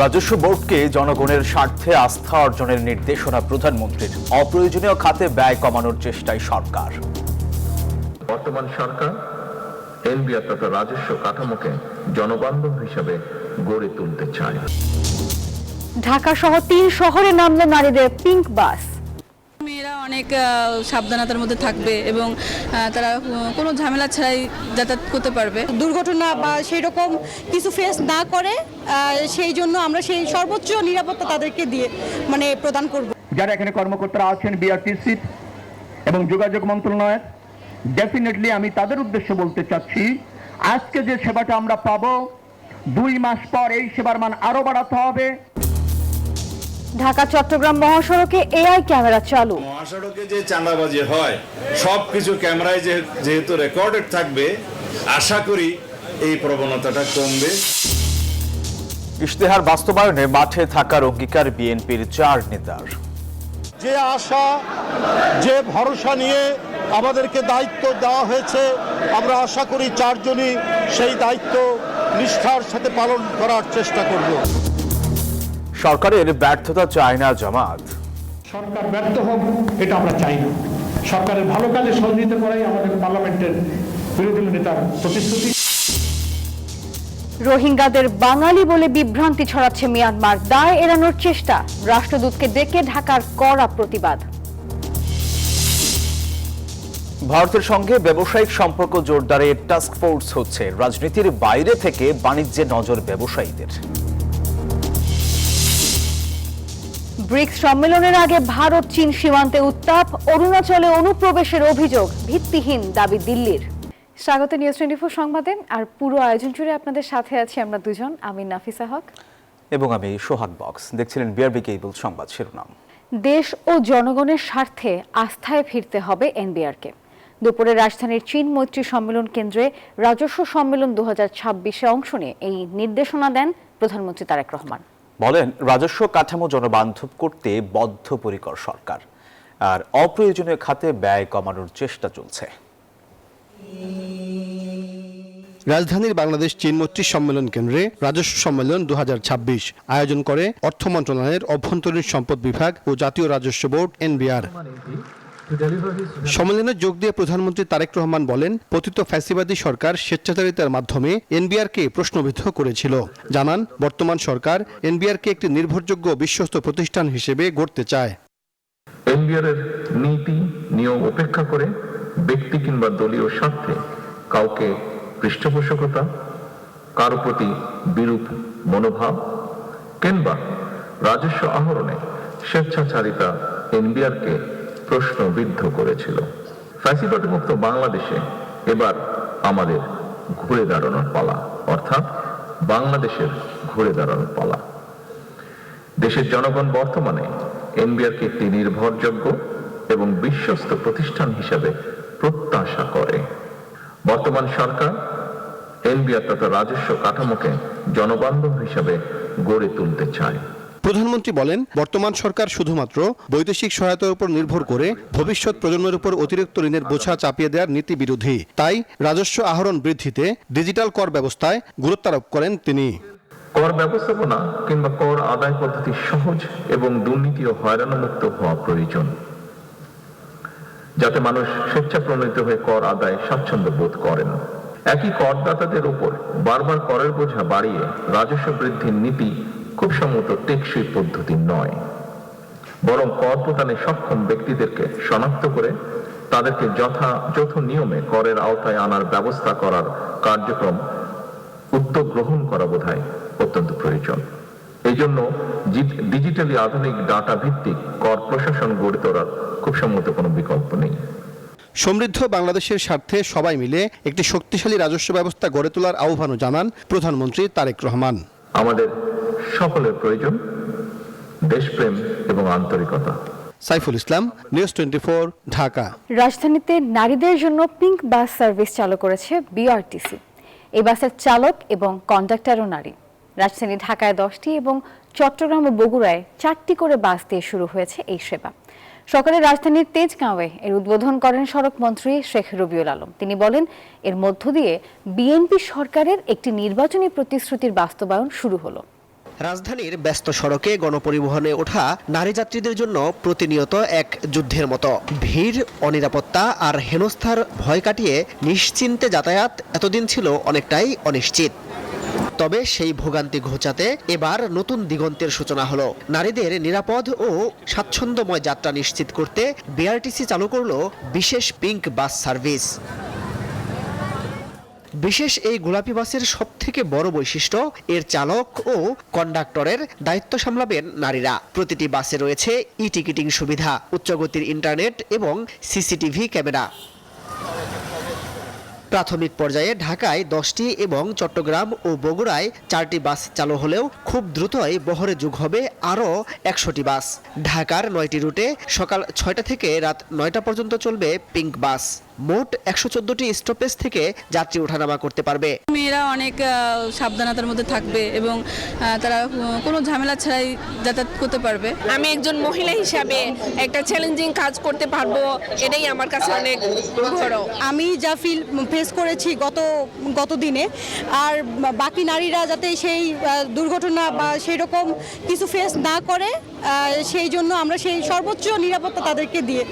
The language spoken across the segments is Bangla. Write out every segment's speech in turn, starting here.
রাজস্ব বোর্ডকে জনগণের স্বার্থে আস্থা অর্জনের নির্দেশনা প্রধানমন্ত্রীর। অপ্রয়োজনীয় খাতে ব্যয় কমানোর চেষ্টায় সরকার। বর্তমান সরকার এনবিআর তথা রাজস্ব কাঠামোকে জনবান্ধব হিসাবে গড়ে তুলতে চায়। ঢাকা সহ 3 শহরে নামলো নারীদের পিঙ্ক বাস। মেয়েরা অনেক সাবধানতার মধ্যে থাকবে এবং তারা কোনো ঝামেলা ছাড়াই যাতায়াত করতে পারবে। দুর্ঘটনা বা সেই রকম কিছু ফেস না করে সেই জন্য আমরা সেই সর্বোচ্চ নিরাপত্তা তাদেরকে দিয়ে প্রদান করব। যারা এখানে কর্মকর্তারা আছেন বিআরটিসি এবং যোগাযোগ মন্ত্রণালয়ের, ডেফিনেটলি আমি তাদের উদ্দেশ্যে বলতে চাচ্ছি, আজকে যে সেবাটা আমরা পাবো 2 মাস পর এই সেবার মান আরো বাড়াতে হবে। ঢাকা চট্টগ্রাম মহাসড়কে এআই ক্যামেরা চালু। মহাসড়কে যে চাঁদাবাজি হয় সবকিছু ক্যামেরায় যেহেতু রেকর্ডেড থাকবে, আশা করি এই প্রবণতাটা কমবে। ইশতেহার বাস্তবায়নে মাঠে থাকার অঙ্গীকার বিএনপির 4 নেতার। যে আশা, যে ভরসা নিয়ে আমাদেরকে দায়িত্ব দেওয়া হয়েছে, আমরা আশা করি 4 জনই সেই দায়িত্ব নিষ্ঠার সাথে পালন করার চেষ্টা করব। সরকারের ব্যর্থতা চায় না জামাত। সরকার ব্যর্থ হোক এটা আমরা চাই না। সরকারের ভালো কাজে সহযোগিতা করাই আমাদের পার্লামেন্টের বিরোধী নেতার প্রতিশ্রুতি। রোহিঙ্গাদের বাঙালি বলে বিভ্রান্তি ছড়াচ্ছে মিয়ানমার, দায় এড়ানোর চেষ্টা। রাষ্ট্রদূতকে ডেকে ঢাকার কড়া প্রতিবাদ। ভারতের সঙ্গে ব্যবসায়িক সম্পর্ক জোরদারে টাস্ক ফোর্স হচ্ছে। রাজনীতির বাইরে থেকে বাণিজ্যে নজর ব্যবসায়ীদের। ব্রিক্স সম্মেলনের আগে ভারত চীন সীমান্তে উত্তাপ। অরুণাচলে অনুপ্রবেশের অভিযোগ, ভিত্তিহীন দাবি দিল্লির। স্বাগত নিউজ 24 সংবাদে। আর পুরো আয়োজন জুড়ে আপনাদের সাথে আছি আমরা দুজন, আমি নাফিসা হক এবং আমি সোহাগ বক্স। দেখছিলেন বিআরবি কেবল সংবাদ শিরোনাম। দেশ ও জনগণের স্বার্থে আস্থায় ফিরতে হবে এনবিআরকে। দুপুরে রাজধানীর চীন মৈত্রী সম্মেলন কেন্দ্রে রাজস্ব সম্মেলন 2026-এ অংশ নিয়ে এই নির্দেশনা দেন প্রধানমন্ত্রী তারেক রহমান। বলেন, রাজস্ব কাঠামো জনবান্ধব করতে বদ্ধপরিকর সরকার, আর অপ্রয়োজনীয় খাতে ব্যয় কমানোর চেষ্টা চলছে। রাজধানীর বাংলাদেশ চীন মৈত্রী সম্মেলন কেন্দ্রে রাজস্ব সম্মেলন 2026 আয়োজন করে অর্থ মন্ত্রণালয়ের অভ্যন্তরীণ সম্পদ বিভাগ ও জাতীয় রাজস্ব বোর্ড এনবিআর। সম্মেলনে যোগ দিয়ে প্রধানমন্ত্রী তারেক রহমান বলেন, পতিত ফ্যাসিবাদী সরকার স্বেচ্ছাচারিতার মাধ্যমে এনবিআরকে প্রশ্নবিদ্ধ করেছিল। জানান, বর্তমান সরকার এনবিআরকে একটি নির্ভরযোগ্য বিশ্বস্ত প্রতিষ্ঠান হিসেবে গড়তে চায়। এনবিআর এর নীতি নিয়ম উপেক্ষা করে ব্যক্তি কিংবা দলীয় স্বার্থে কাউকে পৃষ্ঠপোষকতা, কারো প্রতি বিরূপ মনোভাব কিংবা রাজস্ব আহরণে স্বেচ্ছাচারিতা এনবিআরকে প্রশ্নবিদ্ধ করেছিল। ফ্যাসিবাদ মুক্ত বাংলাদেশে এবার আমাদের ঘুরে দাঁড়ানোর পালা, অর্থাৎ বাংলাদেশের ঘুরে দাঁড়ানোর পালা। দেশের জনগণ বর্তমানে এনবিআরকে একটি নির্ভরযোগ্য এবং বিশ্বস্ত প্রতিষ্ঠান হিসেবে প্রত্যাশা করে। বর্তমান সরকার এনবিআর তথা রাজস্ব কাঠামোকে জনবান্ধব হিসাবে গড়ে তুলতে চায়। প্রধানমন্ত্রী বলেন, বর্তমান সরকার শুধুমাত্র বৈদেশিক সহায়তার উপর নির্ভর করে ভবিষ্যৎ প্রজন্মের উপর অতিরিক্ত ঋণের বোঝা চাপিয়ে দেওয়ার নীতি বিরোধী। তাই রাজস্ব আহরণ বৃদ্ধিতে ডিজিটাল কর ব্যবস্থায় গুরুত্ব আরোপ করেন তিনি। কর ব্যবস্থাপনা কিংবা কর আদায় পদ্ধতি সহজ এবং দুর্নীতি ও হয়রানিমুক্ত হওয়া প্রয়োজন, যাতে মানুষ স্বেচ্ছাপ্রণোদিত হয়ে কর আদায় স্বাচ্ছন্দ্য বোধ করেন। একই করদাতাদের উপর বারবার করের বোঝা বাড়িয়ে রাজস্ব বৃদ্ধির নীতি খুব সম্ভবত টেকসই পদ্ধতি নয়, বরং কর প্রদানে সক্ষম ব্যক্তিদেরকে শনাক্ত করে তাদেরকে যথাযথ নিয়মে করের আওতায় আনার ব্যবস্থা করার কার্যক্রম উদ্যোগ গ্রহণ করা বোধহয় অত্যন্ত প্রয়োজন। এই জন্য ডিজিটালি আধুনিক ডাটা ভিত্তিক কর প্রশাসন গড়ে তোলার খুব সম্ভবত কোনো বিকল্প নেই। সমৃদ্ধ বাংলাদেশের স্বার্থে সবাই মিলে একটি শক্তিশালী রাজস্ব ব্যবস্থা গড়ে তোলার আহ্বানও জানান প্রধানমন্ত্রী তারেক রহমান। আমাদের সকলের প্রয়োজন দেশপ্রেম এবং আন্তরিকতা। সাইফুল ইসলাম, নিউজ 24, ঢাকা। রাজধানীতে নারীদের জন্য পিঙ্ক বাস সার্ভিস চালু করেছে বিআরটিসি। এই বাসের চালক এবং কন্ডাক্টরও নারী। রাজধানী ঢাকায় 10টি এবং চট্টগ্রাম ও বগুড়ায় 4টি করে বাস দিয়ে শুরু হয়েছে এই সেবা। সকালে রাজধানীর তেজগাঁওয়ে এর উদ্বোধন করেন সড়ক মন্ত্রী শেখ রবিউল আলম। তিনি বলেন, এর মধ্য দিয়ে বিএনপি সরকারের একটি নির্বাচনী প্রতিশ্রুতির বাস্তবায়ন শুরু হলো। রাজধানীর ব্যস্ত সড়কে গণপরিবহনে ওঠা নারী যাত্রীদের জন্য প্রতিনিয়ত এক যুদ্ধের মতো। ভিড়, অনিরাপত্তা আর হেনস্থার ভয় কাটিয়ে নিশ্চিন্তে যাতায়াত এতদিন ছিল অনেকটাই অনিশ্চিত। তবে সেই ভোগান্তি ঘোচাতে এবার নতুন দিগন্তের সূচনা হলো। নারীদের নিরাপদ ও স্বাচ্ছন্দ্যময় যাত্রা নিশ্চিত করতে বিআরটিসি চালু করলো বিশেষ পিঙ্ক বাস সার্ভিস। বিশেষ এই গোলাপি বাসের সবথেকে বড় বৈশিষ্ট্য এর চালক ও কন্ডাক্টরের দায়িত্ব সামলাবেন নারীরা। প্রতিটি বাসে রয়েছে ই-টিকিটিং সুবিধা, উচ্চগতির ইন্টারনেট এবং সিসিটিভি ক্যামেরা। প্রাথমিক পর্যায়ে ঢাকায় 10টি এবং চট্টগ্রাম ও বগুড়ায় 4টি বাস চালু হলেও খুব দ্রুতই বহরে যোগ হবে আরও 100টি বাস। ঢাকার 9টি রুটে সকাল 6টা থেকে রাত 9টা পর্যন্ত চলবে পিঙ্ক বাস। মোট 114টি স্টপেজ থেকে যাত্রী ওঠানামা করতে পারবে। মেয়েরা অনেক সাবধানতার মধ্যে থাকবে এবং তারা কোনো ঝামেলা ছাড়াই যাতায়াত করতে পারবে। আমি একজন মহিলা হিসাবে একটা চ্যালেঞ্জিং কাজ করতে পারবো, এটাই আমার কাছে অনেক বড়। আমি যা ফেস করেছি গত দিনে, আর বাকি নারীরা যাতে সেই দুর্ঘটনা বা সেই রকম কিছু ফেস না করে, সেই জন্য আমরা সেই সর্বোচ্চ নিরাপত্তা তাদেরকে দিয়ে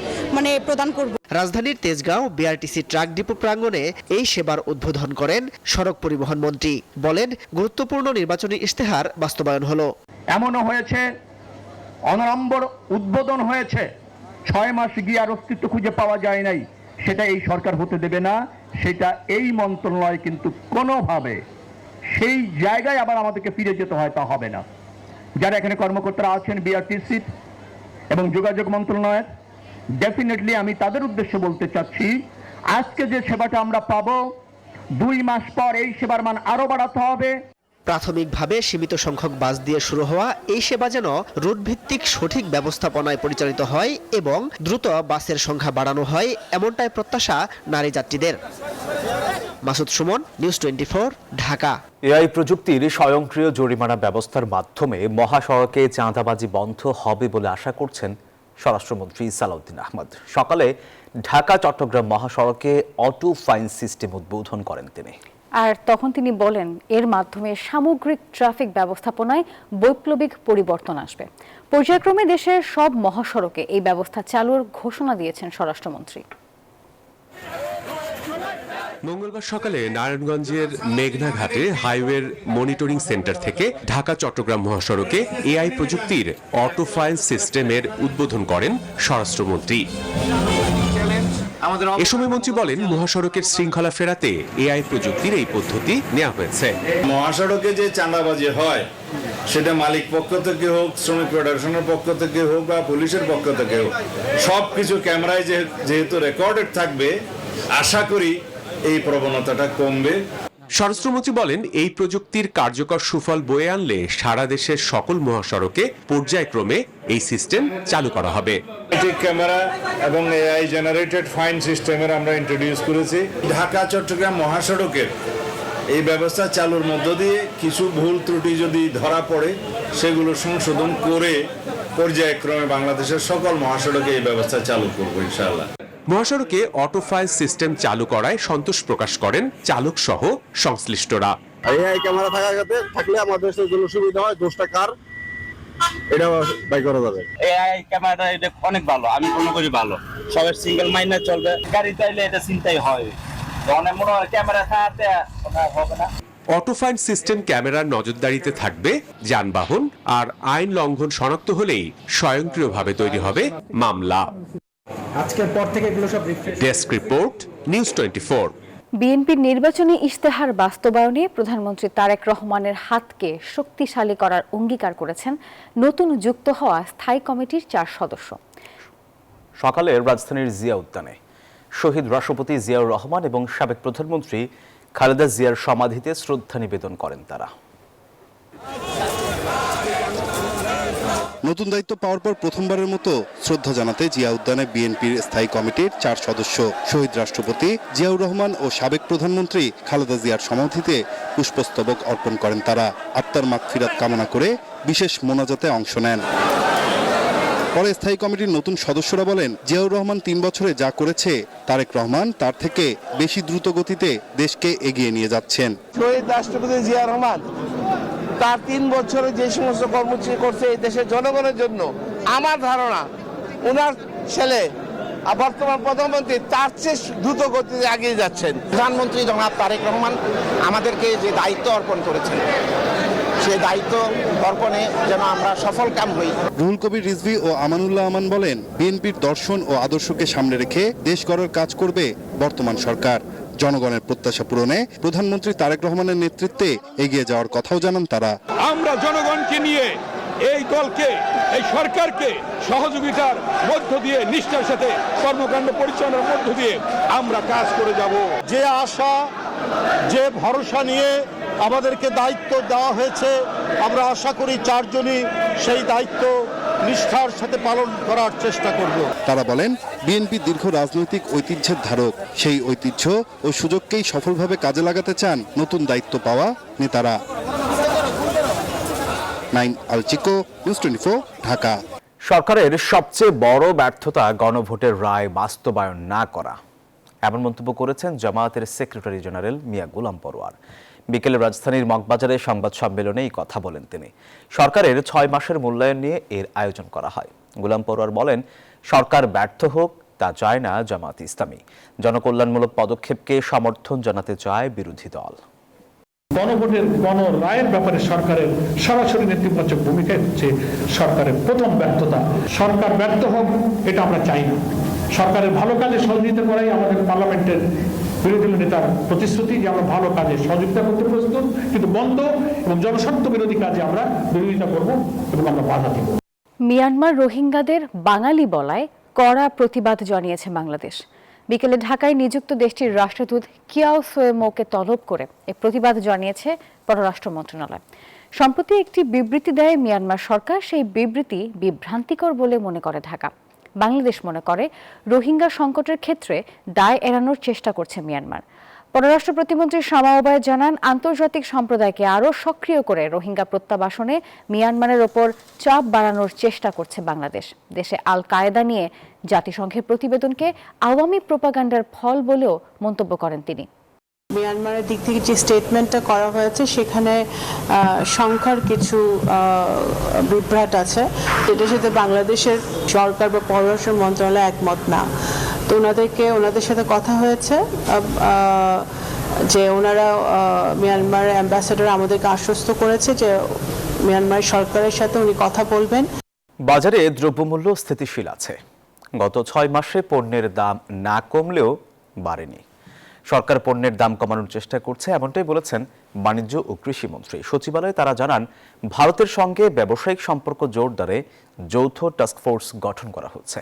প্রদান করব। রাজধানীর তেজগাঁও বিআরটিসি ট্রাক ডিপো প্রাঙ্গণে এই সেবার উদ্বোধন করেন সড়ক পরিবহন মন্ত্রী। বলেন, গুরুত্বপূর্ণ নির্বাচনী ইশতেহার বাস্তবায়ন হলো। এমনও হয়েছে অনড়ম্বর উদ্বোধন হয়েছে, 6 মাস গিয়ে আর অস্তিত্ব খুঁজে পাওয়া যায় নাই। সেটা এই সরকার হতে দেবে না, সেটা এই মন্ত্রণালয় কিন্তু কোনোভাবে সেই জায়গায় আবার আমাদেরকে ফিরে যেতে হয় তা হবে না। যারা এখানে কর্মকর্তারা আছেন বিআরটিসি এবং যোগাযোগ মন্ত্রণালয়ের, ডেফিনেটলি আমি তাদের উদ্দেশ্যে বলতে চাচ্ছি, আজকে যে সেবাটা আমরা পাবো 2 মাস পর এই সেবার মান আরো বাড়াতে হবে। প্রাথমিকভাবে সীমিত সংখ্যক বাস দিয়ে শুরু হওয়া এই সেবা যেন রুটভিত্তিক সঠিক ব্যবস্থাপনায় পরিচালিত হয় এবং দ্রুত বাসের সংখ্যা বাড়ানো হয়, এমনটাই প্রত্যাশা নারী যাত্রীদের। মাসুদ সুমন, নিউজ 24, ঢাকা। এআই প্রযুক্তির স্বয়ংক্রিয় জরিমানা ব্যবস্থার মাধ্যমে মহাসড়কে চাঁদাবাজি বন্ধ হবে বলে আশা করছেন স্বরাষ্ট্রমন্ত্রী সালাউদ্দিন আহমদ। সকালে ঢাকা চট্টগ্রাম মহাসড়কে অটো ফাইন সিস্টেম উদ্বোধন করেন তিনি। আর তখন তিনি বলেন, এর মাধ্যমে সামগ্রিক ট্রাফিক ব্যবস্থাপনায় বৈপ্লবিক পরিবর্তন আসবে। পর্যায়ক্রমে দেশের সব মহাসড়কে এই ব্যবস্থা চালুর ঘোষণা দিয়েছেন স্বরাষ্ট্রমন্ত্রী। মঙ্গলবার সকালে নারায়ণগঞ্জের মেঘনাঘাটে হাইওয়ের মনিটরিং সেন্টার থেকে ঢাকা চট্টগ্রাম মহাসড়কে এআই প্রযুক্তির অটো ফাইন সিস্টেমের উদ্বোধন করেন স্বরাষ্ট্রমন্ত্রী। এ সময় মন্ত্রী বলেন, মহাসড়কের শৃঙ্খলা ফেরাতে এআই প্রযুক্তির এই পদ্ধতি নেওয়া হয়েছে। মহাসড়কে যে চাঁদাবাজি হয় সেটা মালিক পক্ষ থেকে হোক, শ্রমিক ফেডারেশনের পক্ষ থেকে হোক বা পুলিশের পক্ষ থেকে হোক, সবকিছু ক্যামেরায় যেহেতু রেকর্ডেড থাকবে, আশা করি এই প্রবণতাটা কমবে। স্বরাষ্ট্রমন্ত্রী বলেন, এই প্রযুক্তির কার্যকর সুফল বয়ে আনলে সারা দেশের সকল মহাসড়কে পর্যায়ক্রমে এই সিস্টেম চালু করা হবে। ক্যামেরা এবং এআই জেনারেটেড ফাইন সিস্টেমের আমরা ইন্ট্রোডিউস করেছি। ঢাকা চট্টগ্রাম মহাসড়কের এই ব্যবস্থা চালুর মধ্য দিয়ে কিছু ভুল ত্রুটি যদি ধরা পড়ে, সেগুলো সংশোধন করে পর্যায়ক্রমে বাংলাদেশের সকল মহাসড়কে এই ব্যবস্থা চালু করবো ইনশাআল্লাহ। মহাসড়কে অটো ফাইন সিস্টেম চালু করায় সন্তোষ প্রকাশ করেন চালক সহ সংশ্লিষ্টরা। এআই ক্যামেরা থাকলে আমাদের জন্য সুবিধা হয়, দোষটা কার এটা বাই করা যাবে। এআই ক্যামেরাটা এটা অনেক ভালো, আমি মনে করি ভালো, সবাই সিঙ্গেল মাইন্ডে চলবে। গাড়ি চাইলে এটা চিন্তাই হয়, অনেক মনে হয় ক্যামেরা থাকতে হবে না। অটো ফাইন সিস্টেম ক্যামেরার নজরদারিতে থাকবে যানবাহন, আর আইন লঙ্ঘন শনাক্ত হলেই স্বয়ংক্রিয়ভাবে তৈরি হবে মামলা। আজকের পর থেকে এগুলো সব ডেস্ক রিপোর্ট, নিউজ 24। বিএনপির নির্বাচনী ইশতেহার বাস্তবায়নে প্রধানমন্ত্রী তারেক রহমানের হাতকে শক্তিশালী করার অঙ্গীকার করেছেন নতুন যুক্ত হওয়া স্থায়ী কমিটির 4 সদস্য। সকালে রাজধানীর জিয়া উদ্যানে শহীদ রাষ্ট্রপতি জিয়াউর রহমান এবং সাবেক প্রধানমন্ত্রী খালেদা জিয়ার সমাধিতে শ্রদ্ধা নিবেদন করেন তারা। নতুন দায়িত্ব পাওয়ার পর প্রথমবারের মতো শ্রদ্ধা জানাতে জিয়া উদ্যানে বিএনপির স্থায়ী কমিটির 4 সদস্য শহীদ রাষ্ট্রপতি জিয়াউর রহমান ও সাবেক প্রধানমন্ত্রী খালেদা জিয়ার সমাধিতে পুষ্পস্তবক অর্পণ করেন তারা। আত্মার মাগফিরাত কামনা করে বিশেষ মোনাজাতে অংশ নেন। পরে স্থায়ী কমিটির নতুন সদস্যরা বলেন, জিয়াউর রহমান 3 বছরে যা করেছে, তারেক রহমান তার থেকে বেশি দ্রুত গতিতে দেশকে এগিয়ে নিয়ে যাচ্ছেন। শহীদ রাষ্ট্রপতি জিয়া রহমান তার 3 বছরে যে সমস্ত কর্মসূচি করছে এই দেশের জনগণের জন্য, আমার ধারণা ওনার ছেলে বর্তমান প্রধানমন্ত্রী তার চেয়ে দ্রুত গতিতে এগিয়ে যাচ্ছেন। প্রধানমন্ত্রী জনাব তারেক রহমান আমাদেরকে যে দায়িত্ব অর্পণ করেছেন, সেই দায়িত্ব অর্পণে যেন আমরা সফল কাম হই। রুহুল কবির রিজভী ও আমানুল্লাহ আমান বলেন, বিএনপির দর্শন ও আদর্শকে সামনে রেখে দেশ গড়ার কাজ করবে বর্তমান সরকার। জনগণের প্রত্যাশা পূরণে প্রধানমন্ত্রী তারেক রহমানের নেতৃত্বে এগিয়ে যাওয়ার কথাও জানান তারা। আমরা জনগণকে নিয়ে এই দলকে, এই সরকারকে সহযোগিতার মধ্য দিয়ে, নিষ্ঠার সাথে কর্মকাণ্ড পরিচালনার মধ্য দিয়ে আমরা কাজ করে যাব। যে আশা, যে ভরসা নিয়ে আমাদেরকে দায়িত্ব দেওয়া হয়েছে, আমরা আশা করি চারজনই সেই দায়িত্ব নিষ্ঠার সাথে পালন করার চেষ্টা করব। তারা বলেন, বিএনপি দীর্ঘ রাজনৈতিক ঐতিহ্যের ধারক। সেই ঐতিহ্য ও সুযোগকেই সফলভাবে কাজে লাগাতে চান নতুন দায়িত্ব পাওয়া নেতারা। নাইম আলচিকো, নিউজ 24, ঢাকা। সরকারের সবচেয়ে বড় ব্যর্থতা গণভোটের রায় বাস্তবায়ন না করা, এমন মন্তব্য করেছেন জামায়াতের সেক্রেটারি জেনারেল মিয়া গোলাম পরোয়ার। বিকেলে রাজধানীর মগবাজারে সংবাদ সম্মেলনে এই কথা বলেন তিনি। সরকারের 6 মাসের মূল্যায়ন নিয়ে এর আয়োজন করা হয়। গোলাম পরোয়ার বলেন, সরকার ব্যর্থ হোক তা চায় না জামায়াত ইসলামী। জনকল্যাণমূলক পদক্ষেপকে সমর্থন জানাতে চায় বিরোধী দল। গণভোটের গণরায়ের ব্যাপারে সরকারের সরাসরি নেতৃত্বাচক ভূমিকা হচ্ছে সরকারের প্রথম ব্যর্থতা। সরকার ব্যর্থ হোক এটা আমরা চাই না। সরকারের ভালো কাজে সহযোগিতা করাই আমাদের পার্লামেন্টের বিরোধী নেতার প্রতিশ্রুতি যে আমরা ভালো কাজে সহযোগিতা করতে প্রস্তুত, কিন্তু বন্ধ এবং জনস্বার্থ বিরোধী কাজে আমরা বিরোধিতা করব এবং আমরা বাধা দেব। মিয়ানমার রোহিঙ্গাদের বাঙালি বলায় কড়া প্রতিবাদ জানিয়েছে বাংলাদেশ। বিকেলে ঢাকায় নিযুক্ত দেশটির রাষ্ট্রদূত কিয়াও সোয়েমোকে তলব করে এই প্রতিবাদ জানিয়েছে পররাষ্ট্র মন্ত্রণালয়। সম্প্রতি একটি বিবৃতি দেয় মিয়ানমার সরকার। সেই বিবৃতি বিভ্রান্তিকর বলে মনে করে ঢাকা। বাংলাদেশ মনে করে রোহিঙ্গা সংকটের ক্ষেত্রে দায় এড়ানোর চেষ্টা করছে মিয়ানমার। পররাষ্ট্র প্রতিমন্ত্রী শামা ওবায়দ জানান, আন্তর্জাতিক সম্প্রদায়কে আরও সক্রিয় করে রোহিঙ্গা প্রত্যাবাসনে মিয়ানমারের ওপর চাপ বাড়ানোর চেষ্টা করছে বাংলাদেশ। দেশে আল কায়েদা নিয়ে জাতিসংঘের প্রতিবেদনকে আওয়ামী প্রোপাগান্ডার ফল বলেও মন্তব্য করেন তিনি। মিয়ানমারের দিক থেকে যে স্টেটমেন্টটা করা হয়েছে সেখানে সংখ্যার কিছু বিভ্রাট আছে, যেটার সাথে বাংলাদেশের সরকার বা পররাষ্ট্র মন্ত্রণালয় একমত না। তো ওনাদের সাথে কথা হয়েছে যে ওনারা মিয়ানমার অ্যাম্বাসেডর আমাদেরকে আশ্বস্ত করেছে যে মিয়ানমার সরকারের সাথে উনি কথা বলবেন। বাজারে দ্রব্যমূল্য স্থিতিশীল আছে। গত 6 মাসে পণ্যের দাম না কমলেও বাড়েনি। সরকার পণ্যের দাম কমানোর চেষ্টা করছে, এমনটাই বলেছেন বাণিজ্য ও কৃষি মন্ত্রী। সচিবালয়ে তারা জানান, ভারতের সঙ্গে ব্যবসায়িক সম্পর্ক জোরদারে যৌথ টাস্কফোর্স গঠন করা হচ্ছে।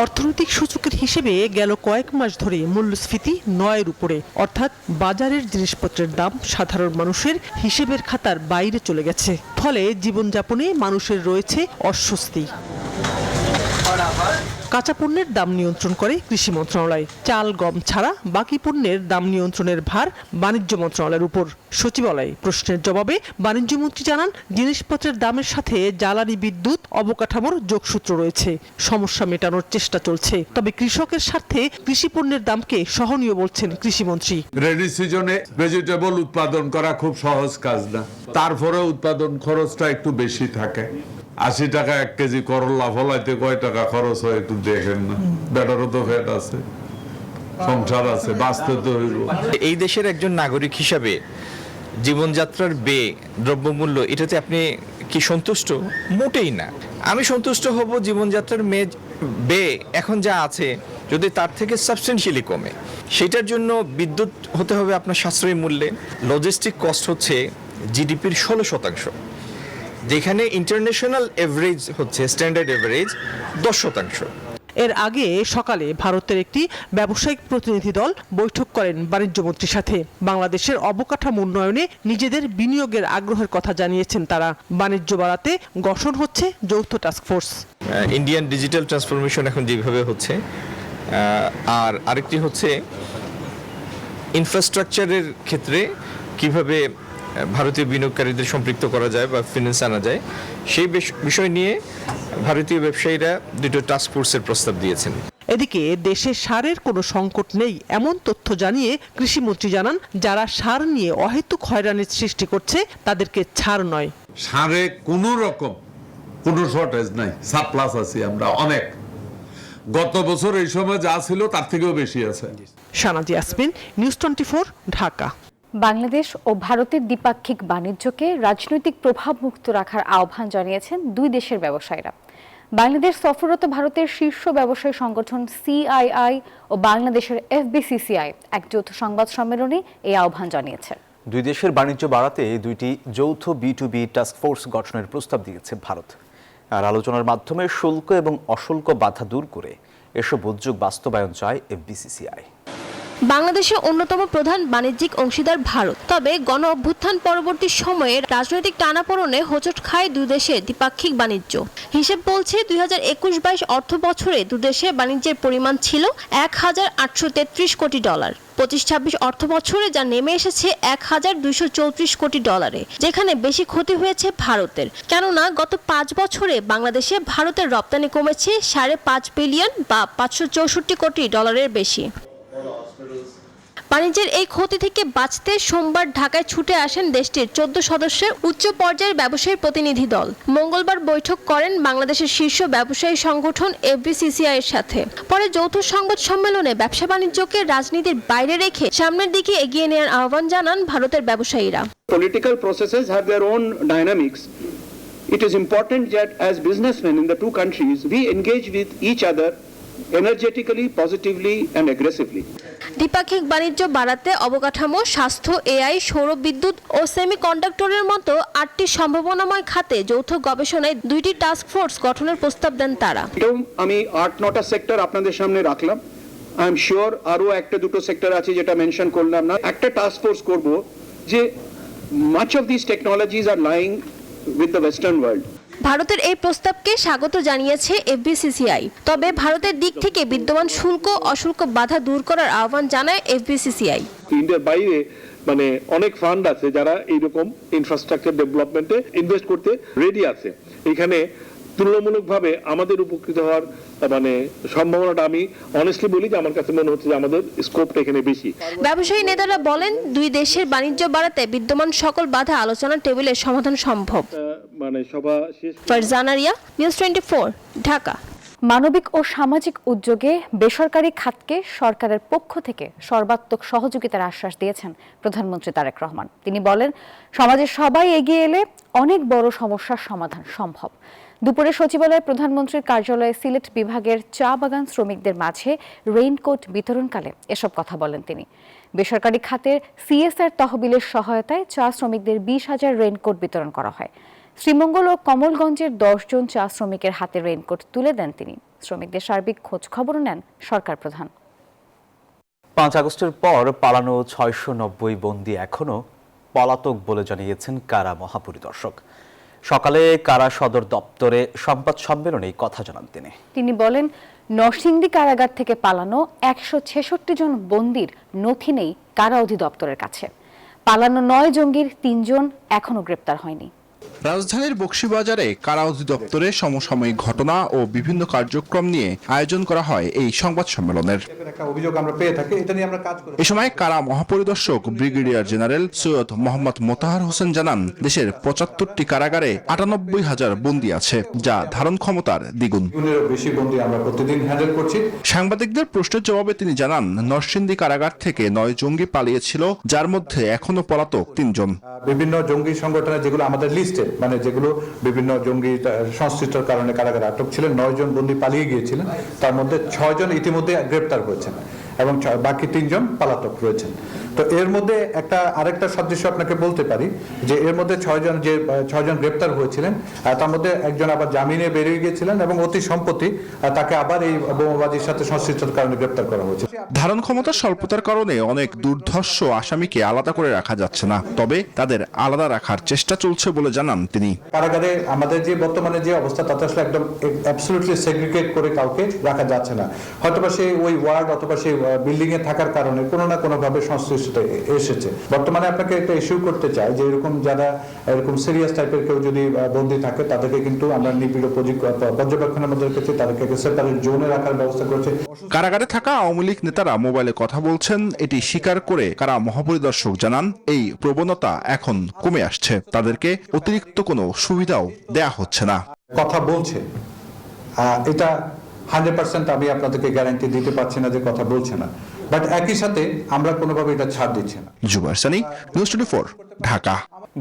অর্থনৈতিক সূচকের হিসেবে গেল কয়েক মাস ধরে মূল্যস্ফীতি 9-এর উপরে, অর্থাৎ বাজারের জিনিসপত্রের দাম সাধারণ মানুষের হিসেবের খাতার বাইরে চলে গেছে। ফলে জীবনযাপনে মানুষের রয়েছে অস্বস্তি। কাঁচা পণ্যের দাম নিয়ন্ত্রণ করে কৃষি মন্ত্রণালয়। চাল, গম ছাড়া বাকি পণ্যের দাম নিয়ন্ত্রণের ভার বাণিজ্য মন্ত্রণালয়ের উপর। সচিবালয়ে প্রশ্নের জবাবে বাণিজ্যমন্ত্রী জানান, জিনিসপত্রের দামের সাথে জ্বালানি, বিদ্যুৎ, অবকাঠামোর যোগসূত্র রয়েছে। সমস্যা মেটানোর চেষ্টা চলছে। তবে কৃষকের স্বার্থে কৃষি পণ্যের দামকে সহনীয় বলছেন কৃষিমন্ত্রী। রেডি সিজনে ভেজিটেবল উৎপাদন করা খুব সহজ কাজ না, তারপরে উৎপাদন খরচটা একটু বেশি থাকে। 80 টাকা 1 কেজি করলা ফলাইতে কয় টাকা খরচ হয় একটু দেখেন না। ব্যাটারও তো ফ্যাট আছে, সংসার আছে, বাঁচতে তো হইব। এই দেশের একজন নাগরিক হিসাবে জীবনযাত্রার ব্যয়, দ্রব্যমূল্য, এটাতে আপনি কি সন্তুষ্ট? মোটেই না। আমি সন্তুষ্ট হব জীবনযাত্রার ব্যয় এখন যা আছে যদি তার থেকে সাবস্টেন্সিয়ালি কমে। সেটার জন্য বিদ্যুৎ হতে হবে আপনার সাশ্রয়ী মূল্যে। লজিস্টিক কস্ট হচ্ছে জিডিপির 16%, যেখানে ইন্টারন্যাশনাল এভারেজ হচ্ছে, স্ট্যান্ডার্ড এভারেজ 10%। এর আগে সকালে ভারতের একটি ব্যবসায়িক প্রতিনিধি দল বৈঠক করেন বাণিজ্যমন্ত্রীর সাথে। বাংলাদেশের অবকাঠামো উন্নয়নে নিজেদের বিনিয়োগের আগ্রহের কথা জানিয়েছেন তারা। বাণিজ্য বাড়াতে গঠন হচ্ছে যৌথ টাস্কফোর্স। ইন্ডিয়ান ডিজিটাল ট্রান্সফরমেশন এখন যেভাবে হচ্ছে, আর আরেকটি হচ্ছে ইনফ্রাস্ট্রাকচারের ক্ষেত্রে কিভাবে ভারতীয় বিনিয়োগকারীদের সম্পৃক্ত করা যায় বা ফিন্যান্স আনা যায়, সেই বিষয় নিয়ে ভারতীয় ব্যবসায়ীরা দুটো টাস্ক ফোর্সের প্রস্তাব দিয়েছেন। এদিকে দেশে সারের কোনো সংকট নেই এমন তথ্য জানিয়ে কৃষিমন্ত্রী জানান, যারা সার নিয়ে অহেতুক হয়রানির সৃষ্টি করছে তাদেরকে ছাড় নয়। সারে কোনো রকম কোনো শর্টেজ নাই, সাপ্লাস আছে আমরা অনেক। গত বছর এই সময় যা ছিল তার থেকেও বেশি আছে। শানাজি ইয়াসমিন, নিউজ 24, ঢাকা। বাংলাদেশ ও ভারতের দ্বিপাক্ষিক বাণিজ্যকে রাজনৈতিক প্রভাব মুক্ত রাখার আহ্বান জানিয়েছেন দুই দেশের ব্যবসায়ীরা। বাংলাদেশ সফররত ভারতের শীর্ষ ব্যবসায়ী সংগঠন সিআইআই ও বাংলাদেশের এফবিসিসিআই এক যৌথ সংবাদ সম্মেলনে এই আহ্বান জানিয়েছে। দুই দেশের বাণিজ্য বাড়াতে দুইটি যৌথ B2B টাস্ক ফোর্স গঠনের প্রস্তাব দিয়েছে ভারত। আর আলোচনার মাধ্যমে শুল্ক এবং অশুল্ক বাধা দূর করে এসব উদ্যোগ বাস্তবায়ন চায় এফবিসিসিআই। বাংলাদেশের অন্যতম প্রধান বাণিজ্যিক অংশীদার ভারত, তবে গণ অভ্যুত্থান পরবর্তী সময়ে রাজনৈতিক টানাপোড়েনে হোঁচট খায় দুই দেশের দ্বিপাক্ষিক বাণিজ্য। হিসেব বলছে 2021-22 অর্থ বছরে দুদেশের বাণিজ্যের পরিমাণ ছিল $1,833 কোটি, 25-26 অর্থ বছরে যা নেমে এসেছে $1,234 কোটি, যেখানে বেশি ক্ষতি হয়েছে ভারতের। কেননা গত 5 বছরে বাংলাদেশে ভারতের রপ্তানি কমেছে $5.5 বিলিয়ন বা $564 কোটি বেশি। বাণিজ্যের এই ক্ষতি থেকে বাঁচতে সোমবার ঢাকায় ছুটে আসেন দেশটির 14 সদস্যের উচ্চ পর্যায়ের ব্যবসায়ী প্রতিনিধি দল। মঙ্গলবার বৈঠক করেন বাংলাদেশের শীর্ষ ব্যবসায়ী সংগঠন এফবিসিসিআই এর সাথে। পরে যৌথ সংবাদ সম্মেলনে ব্যবসা বাণিজ্যকে রাজনীতির বাইরে রেখে সামনের দিকে এগিয়ে নেওয়ার আহ্বান জানান ভারতের ব্যবসায়ীরা। Political processes have their own dynamics. It is important that as businessmen in the two countries we engage with each other energetically, positively and aggressively. দ্বিপাক্ষিক বাণিজ্য বাড়াতে অবকাঠামো, স্বাস্থ্য, এআই, সৌর বিদ্যুৎ ও সেমিকন্ডাক্টরের মতো 8টি সম্ভাবনাময় খাতে যৌথ গবেষণায় 2টি টাস্ক ফোর্স গঠনের প্রস্তাব দেন তারা। আমি 8-9টা সেক্টর আপনাদের সামনে রাখলাম। আই এম শিওর আরো একটা দুটো সেক্টর আছে যেটা মেনশন করলাম না। একটা টাস্ক ফোর্স করব যে much of this technologies are lying with the western world. ভারতের এই প্রস্তাবকে স্বাগত জানিয়েছে এফবিসিসিআই, তবে ভারতের দিক থেকে বিদ্যমান শুল্ক অশুল্ক বাধা দূর করার আহ্বান জানায় এফবিসিসিআই। ইন্ডিয়ার বাইরে মানে অনেক ফান্ড আছে যারা এইরকম ইনফ্রাস্ট্রাকচার ডেভেলপমেন্টে ইনভেস্ট করতে রেডি আছে। এখানে তুলনামূলকভাবে আমাদের উপকৃত হওয়ার মানে সম্ভাবনাটা আমি অনেস্টলি বলি যে আমার কাছে মনে হচ্ছে যে আমাদের স্কোপটা এখানে বেশি। ব্যবসায়ী নেতারা বলেন, দুই দেশের বাণিজ্য বাড়াতে বিদ্যমান সকল বাধা আলোচনার টেবিলে সমাধান সম্ভব। মানে সভা শেষ। ফারজানা রিয়া, নিউজ 24, ঢাকা। মানবিক ও সামাজিক উদ্যোগে বেসরকারি খাতকে সরকারের পক্ষ থেকে সর্বাত্মক সহযোগিতার আশ্বাস দিয়েছেন প্রধানমন্ত্রী তারেক রহমান। তিনি বলেন, সমাজের সবাই এগিয়ে এলে অনেক বড় সমস্যার সমাধান সম্ভব। দুপুরে সচিবালয়ে প্রধানমন্ত্রীর কার্যালয়ে সিলেট বিভাগের চা বাগান শ্রমিকদের মাঝে রেইনকোট বিতরণকালে এসব কথা বলেন তিনি। বেসরকারি খাতের সিএসআর তহবিলের সহায়তায় চা শ্রমিকদের 20,000 রেইনকোট বিতরণ করা হয়। শ্রীমঙ্গল ও কমলগঞ্জের 10 জন চা শ্রমিকের হাতে রেইনকোট তুলে দেন তিনি। শ্রমিকদের সার্বিক খোঁজ খবরও নেন সরকার প্রধান। 5 আগস্টের পর পালানো 690 বন্দী এখনো পলাতক বলে জানিয়েছেন কারা মহাপরিদর্শক। সকালে কারা সদর দপ্তরে সংবাদ সম্মেলনে কথা জানান তিনি বলেন, নরসিংদী কারাগার থেকে পালানো 166 জন বন্দীর নথি নেই কারা অধিদপ্তরের কাছে। পালানো 9 জঙ্গির 3 জন এখনো গ্রেপ্তার হয়নি। রাজধানীর বকশীবাজারে কারা অধিদপ্তরে সমসাময়িক ঘটনা ও বিভিন্ন কার্যক্রম নিয়ে আয়োজন করা হয় এই সংবাদ সম্মেলনের। এ সময় কারা মহাপরিদর্শক ব্রিগেডিয়ার জেনারেল সৈয়দ মোহাম্মদ মোতাহার হোসেন জানান, দেশের 75টি কারাগারে 98,000 বন্দী আছে, যা ধারণ ক্ষমতার দ্বিগুণ। সাংবাদিকদের প্রশ্নের জবাবে তিনি জানান, নরসিংদী কারাগার থেকে 9 জঙ্গি পালিয়েছিল, যার মধ্যে এখনো পলাতক 3 জন। বিভিন্ন জঙ্গি সংগঠনের যেগুলো আমাদের লিস্টে মানে যেগুলো বিভিন্ন জঙ্গি সংশ্লিষ্টর কারণে কারাগারে আটক ছিলেন, 9 জন বন্দী পালিয়ে গিয়েছিলেন। তার মধ্যে 6 জন ইতিমধ্যে গ্রেপ্তার হয়েছেন এবং বাকি 3 জন পলাতক রয়েছেন। তো এর মধ্যে আরেকটা সাদৃশ্য আপনাকে বলতে পারি যে এর মধ্যে 6 জন গ্রেপ্তার হয়েছিলেন, তার মধ্যে একজন আবার জামিনে বেরিয়ে গিয়েছিলেন এবং অতি সম্প্রতি তাকে আবার এই বোমাবাজির সাথে সংশ্লিষ্টতার কারণে গ্রেপ্তার করা হয়েছে। ধারণ ক্ষমতার স্বল্পতার কারণে অনেক দুর্ধর্ষ আসামিকে আলাদা করে রাখা যাচ্ছে না, তবে তাদের আলাদা রাখার চেষ্টা চলছে বলে জানান তিনি। কারাগারে আমাদের যে বর্তমানে যে অবস্থা তাতে আসলে একদম অ্যাবসলিউটলি সেগ্রিগেট করে কাউকে রাখা যাচ্ছে না। হয়তোবা সেই ওই ওয়ার্ড অথবা সেই বিল্ডিং এ থাকার কারণে কোনো না কোনো ভাবে সংশ্লিষ্ট রিকোয়েস্টটা এসেছে। বর্তমানে আপনাকে একটা ইস্যু করতে চাই যে এরকম যারা এরকম সিরিয়াস টাইপের কেউ যদি বন্দী থাকে তাদেরকে কিন্তু আমরা নিবিড় পর্যবেক্ষণের মধ্যে রেখেছি, তাদেরকে সেপারেট জোনে রাখার ব্যবস্থা করেছে। কারাগারে থাকা আওয়ামী লীগ নেতারা মোবাইলে কথা বলছেন, এটি স্বীকার করে কারা মহাপরিদর্শক জানান এই প্রবণতা এখন কমে আসছে, তাদেরকে অতিরিক্ত কোনো সুবিধাও দেয়া হচ্ছে না। কথা বলছে, এটা 100% আমি আপনাদেরকে গ্যারান্টি দিতে পারছি না যে কথা বলছে না, বাট একই সাথে আমরা কোনোভাবে এটা ছাড় দিচ্ছি না। জুবাইর সানি, নিউজ 24, ঢাকা।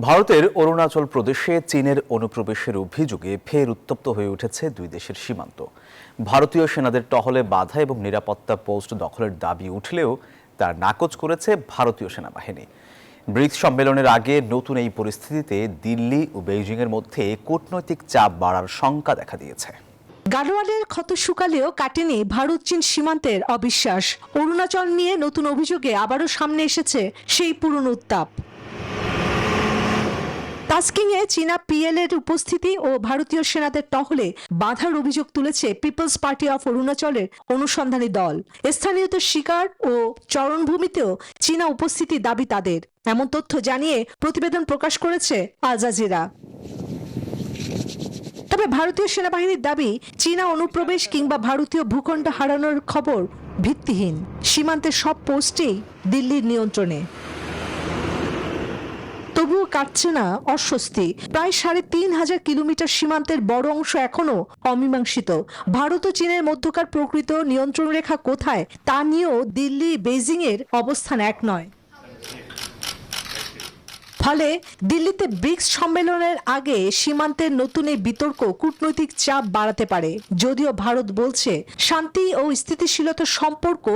ভারতের অরুণাচল প্রদেশে চীনের অনুপ্রবেশের অভিযোগে ফের উত্তপ্ত হয়ে উঠেছে দুই দেশের সীমান্ত। ভারতীয় সেনাদের টহলে বাধা এবং নিরাপত্তা পোস্ট দখলের দাবি উঠলেও তা নাকচ করেছে ভারতীয় সেনাবাহিনী। ব্রিক্স সম্মেলনের আগে নতুন এই পরিস্থিতিতে দিল্লি ও বেইজিংয়ের মধ্যে কূটনৈতিক চাপ বাড়ার শঙ্কা দেখা দিয়েছে। গাড়োয়ালের ক্ষত শুকালেও কাটেনি ভারত চীন সীমান্তের অবিশ্বাস। অরুণাচল নিয়ে নতুন অভিযোগে আবারও সামনে এসেছে সেই পুরনো উত্তাপ। তাস্কিংয়ে চীনা পিএল-এর উপস্থিতি ও ভারতীয় সেনাদের টহলে বাধার অভিযোগ তুলেছে পিপলস পার্টি অফ অরুণাচলের অনুসন্ধানী দল। স্থানীয়দের শিকার ও চরণভূমিতেও চীনা উপস্থিতি দাবি তাদের, এমন তথ্য জানিয়ে প্রতিবেদন প্রকাশ করেছে আল জাজিরা। তবে ভারতীয় সেনাবাহিনীর দাবি চীনা অনুপ্রবেশ কিংবা ভারতীয় ভূখণ্ড হারানোর খবর ভিত্তিহীন। সীমান্তের সব পোস্টেই দিল্লির নিয়ন্ত্রণে। তবুও কাটছে না অস্বস্তি। প্রায় ৩,৫০০ কিলোমিটার সীমান্তের বড় অংশ এখনো অমীমাংসিত। ভারত ও চীনের মধ্যকার প্রকৃত নিয়ন্ত্রণ রেখা কোথায় তা নিয়েও দিল্লি বেইজিং এর অবস্থান এক নয়। ফলে দিল্লিতে ব্রিক্স সম্মেলনের আগে সীমান্তের নতুন এই বিতর্ক কূটনৈতিক চাপ বাড়াতে পারে। যদিও ভারত বলছে শান্তি ও স্থিতিশীলতার সম্পর্ক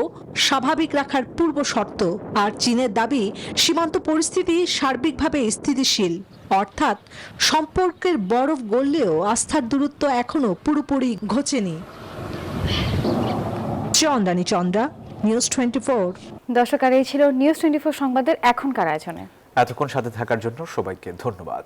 স্বাভাবিক রাখার পূর্ব শর্ত, আর চীনের দাবি সীমান্ত পরিস্থিতি সার্বিকভাবে স্থিতিশীল, অর্থাৎ সম্পর্কের বরফ গললেও আস্থার দূরত্ব এখনো পুরোপুরি ঘোচেনি। চন্দ্রানী চন্দ্রা, নিউজ 24। দর্শক, আর এই ছিল নিউজ 24 সংবাদের এখনকার আয়োজনে। এতক্ষণ সাথে থাকার জন্য সবাইকে ধন্যবাদ।